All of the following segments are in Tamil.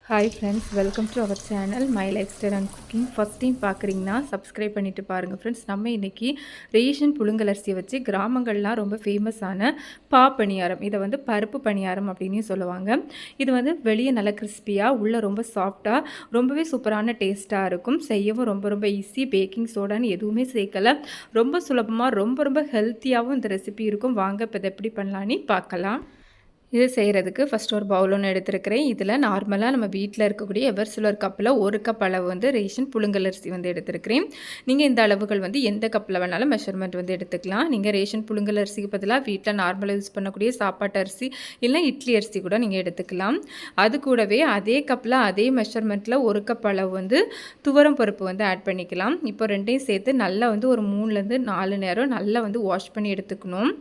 Hi friends, welcome to our channel my life style and cooking. First time பார்க்குறீங்கன்னா சப்ஸ்கிரைப் பண்ணிவிட்டு பாருங்கள் ஃப்ரெண்ட்ஸ். நம்ம இன்றைக்கி ரேஷன் புழுங்கலரிசியை வச்சு கிராமங்கள்லாம் ரொம்ப ஃபேமஸான பணியாரம், இதை வந்து பருப்பு பணியாரம் அப்படின்னு சொல்லுவாங்க. இது வந்து வெளியே நல்லா கிறிஸ்பியாக, உள்ளே ரொம்ப சாஃப்டாக, ரொம்பவே சூப்பரான டேஸ்ட்டாக இருக்கும். செய்யவும் ரொம்ப ரொம்ப ஈஸி. பேக்கிங் சோடான்னு எதுவுமே சேர்க்கலை. ரொம்ப சுலபமாக ரொம்ப ரொம்ப ஹெல்த்தியாகவும் இந்த ரெசிபி இருக்கும். வாங்க இப்போ இதை எப்படி பண்ணலான்னு பார்க்கலாம். இது செய்கிறதுக்கு ஃபஸ்ட் ஒரு பவுல் ஒன்று எடுத்துருக்கிறேன். இதில் நார்மலாக நம்ம வீட்டில் இருக்கக்கூடிய எவர் சிலர் கப்பில் 1 கப் அளவு வந்து ரேஷன் புழுங்கலரிசி வந்து எடுத்துருக்கிறேன். நீங்கள் இந்த அளவுகள் வந்து எந்த கப்பில் வேணாலும் மெஷர்மெண்ட் வந்து எடுத்துக்கலாம். நீங்கள் ரேஷன் புழுங்கலரிசிக்கு பதிலாக வீட்டில் நார்மலாக யூஸ் பண்ணக்கூடிய சாப்பாட்டு அரிசி இல்லை இட்லி அரிசி கூட நீங்கள் எடுத்துக்கலாம். அது கூடவே அதே கப்பில் அதே மெஷர்மெண்ட்டில் 1 கப் அளவு வந்து துவரம் பருப்பு வந்து ஆட் பண்ணிக்கலாம். இப்போ ரெண்டையும் சேர்த்து நல்லா வந்து ஒரு 3லேருந்து 4 நேரம் நல்லா வந்து வாஷ் பண்ணி எடுத்துக்கணும்.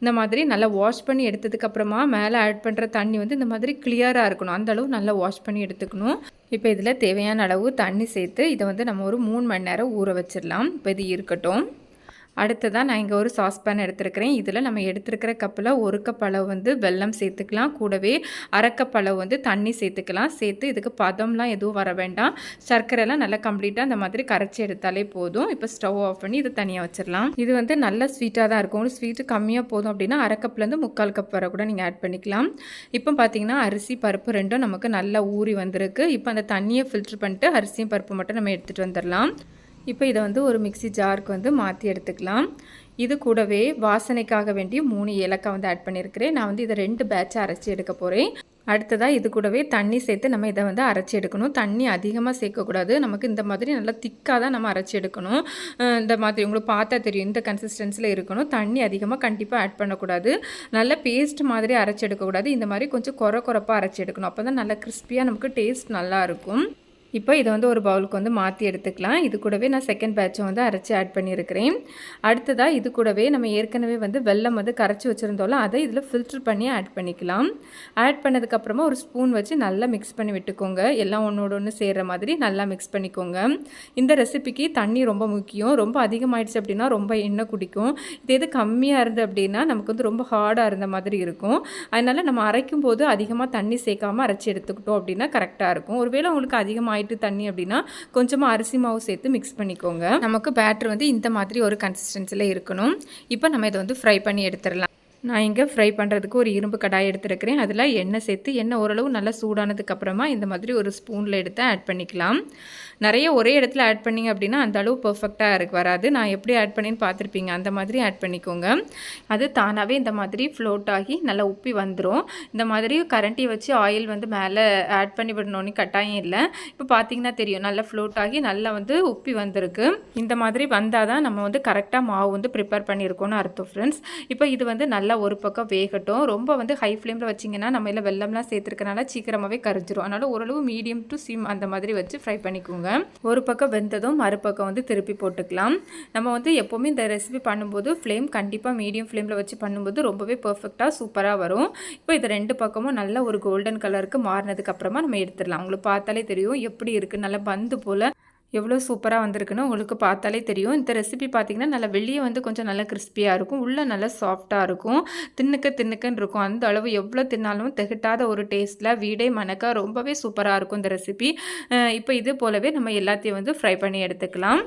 இந்த மாதிரி நல்லா வாஷ் பண்ணி எடுத்ததுக்கப்புறமா மேலே ஆட் பண்ணுற தண்ணி வந்து இந்த மாதிரி கிளியராக இருக்கணும். அந்தளவு நல்லா வாஷ் பண்ணி எடுத்துக்கணும். இப்போ இதில் தேவையான அளவு தண்ணி சேர்த்து இதை வந்து நம்ம ஒரு 3 மணி நேரம் ஊற வச்சிடலாம். இப்போ இது இருக்கட்டும். அடுத்ததாக நான் இங்கே ஒரு சாஸ்பேன் எடுத்துருக்கிறேன். இதில் நம்ம எடுத்துருக்கிற கப்பில் 1 கப் அளவு வந்து வெல்லம் சேர்த்துக்கலாம். கூடவே 1/2 கப் அளவு வந்து தண்ணி சேர்த்துக்கலாம். சேர்த்து இதுக்கு பதம்லாம் எதுவும் வர வேண்டாம். சர்க்கரைலாம் நல்லா கம்ப்ளீட்டாக அந்த மாதிரி கரைச்சி எடுத்தாலே போதும். இப்போ ஸ்டவ் ஆஃப் பண்ணி இதை தனியாக வச்சிடலாம். இது வந்து நல்ல ஸ்வீட்டாக தான் இருக்கும். ஸ்வீட்டு கம்மியாக போதும் அப்படின்னா 1/2 கப்லேருந்து 3/4 கப் வரை கூட நீங்கள் ஆட் பண்ணிக்கலாம். இப்போ பார்த்தீங்கன்னா அரிசி பருப்பு ரெண்டும் நமக்கு நல்லா ஊறி வந்திருக்கு. இப்போ அந்த தண்ணியை ஃபில்ட்ரு பண்ணிட்டு அரிசியும் பருப்பு மட்டும் நம்ம எடுத்துகிட்டு வந்துடலாம். இப்போ இதை வந்து ஒரு மிக்ஸி ஜாருக்கு வந்து மாற்றி எடுத்துக்கலாம். இது கூடவே வாசனைக்காக வேண்டி 3 ஏலக்காய் வந்து ஆட் பண்ணியிருக்கிறேன். நான் வந்து இதை 2 பேட்சாக அரைச்சி எடுக்க போகிறேன். அடுத்ததாக இது கூடவே தண்ணி சேர்த்து நம்ம இதை வந்து அரைச்சி எடுக்கணும். தண்ணி அதிகமாக சேர்க்கக்கூடாது. நமக்கு இந்த மாதிரி நல்லா திக்காக தான் நம்ம அரைச்சி எடுக்கணும். இந்த மாதிரி உங்களுக்கு பார்த்தா தெரியும், இந்த கன்சிஸ்டன்சியில் இருக்கணும். தண்ணி அதிகமாக கண்டிப்பாக ஆட் பண்ணக்கூடாது. நல்ல பேஸ்ட் மாதிரி அரைச்சி எடுக்கக்கூடாது. இந்த மாதிரி கொஞ்சம் கொரப்பாக அரைச்சி எடுக்கணும். அப்போ தான் நல்லா கிறிஸ்பியாக நமக்கு டேஸ்ட் நல்லாயிருக்கும். இப்போ இதை வந்து ஒரு பவுலுக்கு வந்து மாற்றி எடுத்துக்கலாம். இது கூடவே நான் செகண்ட் பேட்சை வந்து அரைச்சி ஆட் பண்ணியிருக்கிறேன். அடுத்ததாக இது கூடவே நம்ம ஏற்கனவே வந்து வெல்லம் வந்து கரைச்சி வச்சுருந்தோம்ல, அதை இதில் ஃபில்ட்ரு பண்ணி ஆட் பண்ணிக்கலாம். ஆட் பண்ணதுக்கப்புறமா ஒரு ஸ்பூன் வச்சு நல்லா மிக்ஸ் பண்ணி விட்டுக்கோங்க. எல்லாம் ஒன்றோட ஒன்று சேர்கிற மாதிரி நல்லா மிக்ஸ் பண்ணிக்கோங்க. இந்த ரெசிபிக்கு தண்ணி ரொம்ப முக்கியம். ரொம்ப அதிகமாகிடுச்சு அப்படின்னா ரொம்ப எண்ணெய் குடிக்கும். இது கம்மியாக இருந்து அப்படின்னா நமக்கு வந்து ரொம்ப ஹார்டாக இருந்த மாதிரி இருக்கும். அதனால் நம்ம அரைக்கும் போது அதிகமாக தண்ணி சேர்க்காமல் அரைச்சி எடுத்துக்கிட்டோம் அப்படின்னா கரெக்டாக இருக்கும். ஒருவேளை உங்களுக்கு அதிகமாக தண்ணி அப்படின்னா கொஞ்சமாக அரிசி மாவு சேர்த்து மிக்ஸ் பண்ணிக்கோங்க. நமக்கு பேட்டர் வந்து இந்த மாதிரி ஒரு கன்சிஸ்டன்சியில் இருக்கணும். இப்போ நம்ம இதை வந்து ஃப்ரை பண்ணி எடுத்துடலாம். நான் இங்கே ஃப்ரை பண்ணுறதுக்கு ஒரு இரும்பு கடாய் எடுத்துருக்கிறேன். அதில் எண்ணெய் சேர்த்து எண்ணெய் ஓரளவு நல்லா சூடானதுக்கப்புறமா இந்த மாதிரி ஒரு ஸ்பூனில் எடுத்து ஆட் பண்ணிக்கலாம். நிறைய ஒரே இடத்துல ஆட் பண்ணிங்க அப்படின்னா அந்த அளவு பர்ஃபெக்டாக வராது. நான் எப்படி ஆட் பண்ணின்னு பார்த்துருப்பீங்க, அந்த மாதிரி ஆட் பண்ணிக்கோங்க. அது தானாகவே இந்த மாதிரி ஃப்ளோட் ஆகி நல்லா உப்பி வந்துடும். இந்த மாதிரி கரண்டி வச்சு ஆயில் வந்து மேலே ஆட் பண்ணி விடணுன்னு கட்டாயம் இல்லை. இப்போ பார்த்தீங்கன்னா தெரியும், நல்லா ஃப்ளோட் ஆகி நல்லா வந்து உப்பி வந்திருக்கு. இந்த மாதிரி வந்தால் தான் நம்ம வந்து கரெக்டாக மாவு வந்து ப்ரிப்பேர் பண்ணியிருக்கோன்னு அர்த்தம் ஃப்ரெண்ட்ஸ். இப்போ இது வந்து நல்லா ஒரு பக்கம் வேகட்டும். ரொம்ப வந்து ஹை ஃப்ளேமில் வச்சிங்கன்னா நம்ம இல்லை வெல்லம்லாம் சேர்த்துருக்கனால சீக்கிரமாகவே கரைஞ்சிரும். அதனால் ஓரளவு மீடியம் டு சிம் அந்த மாதிரி வச்சு ஃப்ரை பண்ணிக்கோங்க. ஒரு பக்கம் வெந்ததும் மறுபக்கம் வந்து திருப்பி போட்டுக்கலாம். நம்ம வந்து எப்போவுமே இந்த ரெசிபி பண்ணும்போது ஃப்ளேம் கண்டிப்பாக மீடியம் ஃப்ளேமில் வச்சு பண்ணும்போது ரொம்பவே பர்ஃபெக்டாக சூப்பராக வரும். இப்போ இது 2 பக்கமும் நல்ல ஒரு கோல்டன் கலருக்கு மாறினதுக்கப்புறமா நம்ம எடுத்துடலாம். உங்களுக்கு பார்த்தாலே தெரியும் எப்படி இருக்குது, நல்லா பந்து போல் எவ்வளோ சூப்பராக வந்திருக்குன்னு உங்களுக்கு பார்த்தாலே தெரியும். இந்த ரெசிபி பார்த்திங்கன்னா நல்லா வெளியே வந்து கொஞ்சம் நல்லா கிறிஸ்பியாக இருக்கும், உள்ளே நல்லா சாஃப்டாக இருக்கும், தின்னுக்குன்னு இருக்கும். அந்த அளவு எவ்வளோ தின்னாலும் திகட்டாத ஒரு டேஸ்ட்டில் வீடே மணக்க ரொம்பவே சூப்பராக இருக்கும் இந்த ரெசிபி. இப்போ இது போலவே நம்ம எல்லாத்தையும் வந்து ஃப்ரை பண்ணி எடுத்துக்கலாம்.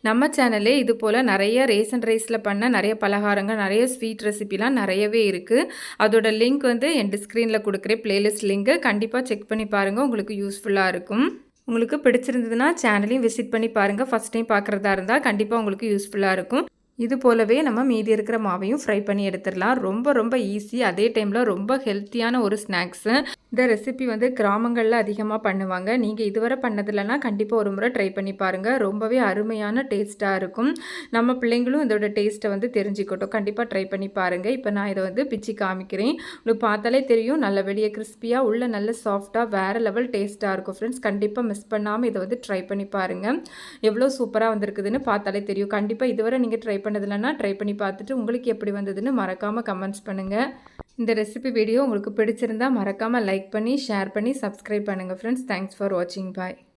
நம்ம சேனல்லே இது போல் நிறைய ரேஷன் ரைஸில் பண்ண நிறைய பலகாரங்கள், நிறைய ஸ்வீட் ரெசிபிலாம் நிறையவே இருக்குது. அதோட லிங்க் வந்து என் ஸ்க்ரீனில் கொடுக்குறேன், பிளேலிஸ்ட் லிங்க்கு. கண்டிப்பாக செக் பண்ணி பாருங்கள், உங்களுக்கு யூஸ்ஃபுல்லாக இருக்கும். உங்களுக்கு பிடிச்சிருந்ததுன்னா சேனலையும் விசிட் பண்ணி பாருங்கள். ஃபஸ்ட் டைம் பார்க்குறதா இருந்தால் கண்டிப்பாக உங்களுக்கு யூஸ்ஃபுல்லாக இருக்கும். இது போலவே நம்ம மீதி இருக்கிற மாவையும் ஃப்ரை பண்ணி எடுத்துடலாம். ரொம்ப ரொம்ப ஈஸி, அதே டைமில் ரொம்ப ஹெல்த்தியான ஒரு ஸ்நாக்ஸு. இந்த ரெசிபி வந்து கிராமங்களில் அதிகமாக பண்ணுவாங்க. நீங்கள் இதுவரை பண்ணதில்லைன்னா கண்டிப்பாக ஒரு முறை ட்ரை பண்ணி பாருங்கள். ரொம்பவே அருமையான டேஸ்ட்டாக இருக்கும். நம்ம பிள்ளைங்களும் இதோட டேஸ்ட்டை வந்து தெரிஞ்சுக்கட்டும். கண்டிப்பாக ட்ரை பண்ணி பாருங்கள். இப்போ நான் இதை வந்து பிச்சு காமிக்கிறேன். உங்களுக்கு பார்த்தாலே தெரியும், நல்ல வெளியே கிறிஸ்பியாக உள்ள நல்ல சாஃப்டாக வேறு லெவல் டேஸ்ட்டாக இருக்கும் ஃப்ரெண்ட்ஸ். கண்டிப்பாக மிஸ் பண்ணாமல் இதை வந்து ட்ரை பண்ணி பாருங்கள். எவ்வளோ சூப்பராக வந்திருக்குதுன்னு பார்த்தாலே தெரியும். கண்டிப்பாக இதுவரை நீங்கள் ட்ரை பண்ணதில்லைன்னா ட்ரை பண்ணி பார்த்துட்டு உங்களுக்கு எப்படி வந்ததுன்னு மறக்காமல் கமெண்ட்ஸ் பண்ணுங்கள். இந்த ரெசிபி வீடியோ உங்களுக்கு பிடிச்சிருந்தால் மறக்காமல் லைக் பண்ணி ஷேர் பண்ணி சப்ஸ்கிரைப் பண்ணுங்கள் ஃப்ரெண்ட்ஸ். தேங்க்ஸ் ஃபார் வாட்சிங். பாய்.